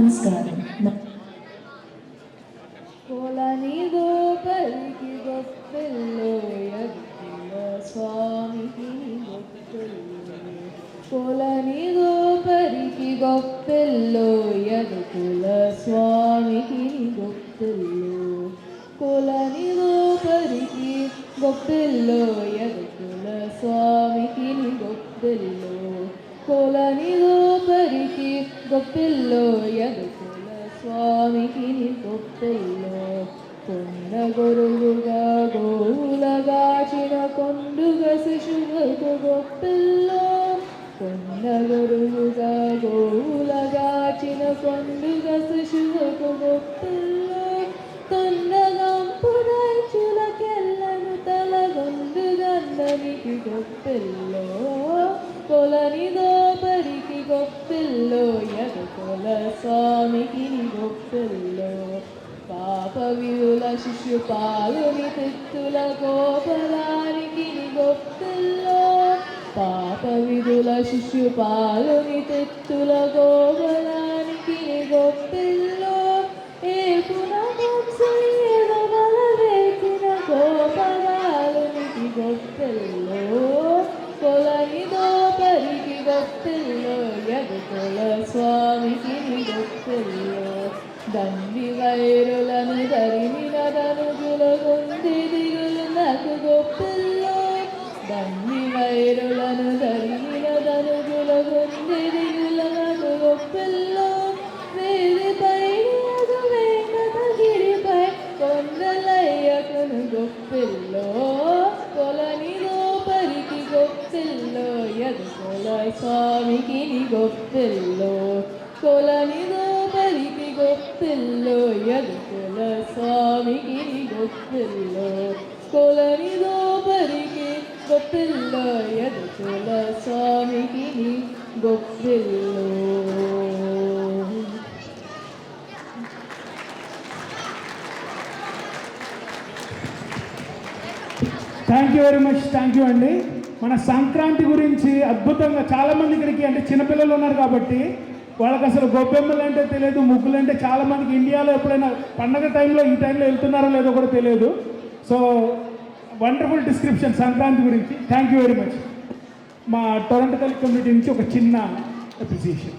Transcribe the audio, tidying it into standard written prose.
నమస్కారం. కొలనిదో పలికి గొప్పెల్లో యదుకుల స్వామికి గొప్పెల్లో కొలనిదో పలికి గొప్పెల్లో యదుకుల స్వామికి గొప్పెల్లో కొలనిదో పలికి గొప్పెల్లో యదుకుల స్వామికి గొప్పెల్లో కొలనిదో పలికి గొప్పెల్లో యదుకుల స్వామికి గొప్పెల్లో కొండగొరుగుగా గోవులగాచిన కొండుగ శిశువుకు గొప్పెల్లో కొండగొరుగుగా గోవులగాచిన కొండుగ శిశువుకు గొప్పెల్లో తొండగంపురైచులకెల్లను తలగొండుగందనికి గొప్పెల్లో కొలనిదో పరికి గొప్పెల్లో యదుకుల స్వామికి గొప్పెల్లో పాప విరుల శిశుపాలుని తిత్తుల గోపరానికి గొప్పెల్లో పాప విరుల శిశుపాలుని తిత్తుల గోపరానికి గొప్పెల్లో ఏ పునఃసయ్యను బలవేసిన గోపరాలునికి గొప్పెల్లో కొలనిదో పరికి గొప్పెల్లో యదుకుల స్వామికి గొప్పెల్లో దండి వైరులను ధరిమిన ధనుజుల గుండి దిగులు నాకు గొప్పెల్లో దండి వైరులను ధరిమిన ధనుజుల గుండి దిగుల నాకు గొప్పెల్లో వేదిపై వెంకటగిరిపై కొండలయ్యకును గొప్పెల్లో కొలనిదో పరికి గొప్పెల్లో యదుకుల స్వామికి గొప్పెల్లో కొలనిదో పరికి గొప్పెల్లో యదుకుల స్వామికి గొప్పెల్లో కొలనిదో పరికి గొప్పెల్లో యదుకుల స్వామికి గొప్పెల్లో. Thank you very much. Thank you అండి. మన సంక్రాంతి గురించి అద్భుతంగా చాలామంది ఇక్కడికి అంటే చిన్నపిల్లలు ఉన్నారు కాబట్టి వాళ్ళకి అసలు గొబ్బెమ్మలు అంటే తెలియదు, ముగ్గులు అంటే చాలామందికి ఇండియాలో ఎప్పుడైనా పండగ టైంలో ఈ టైంలో వెళ్తున్నారో లేదో కూడా తెలియదు. సో వండర్ఫుల్ డిస్క్రిప్షన్ సంక్రాంతి గురించి. Thank you very much. మా టొరంటో కమ్యూనిటీ నుంచి ఒక చిన్న అప్రిసియేషన్.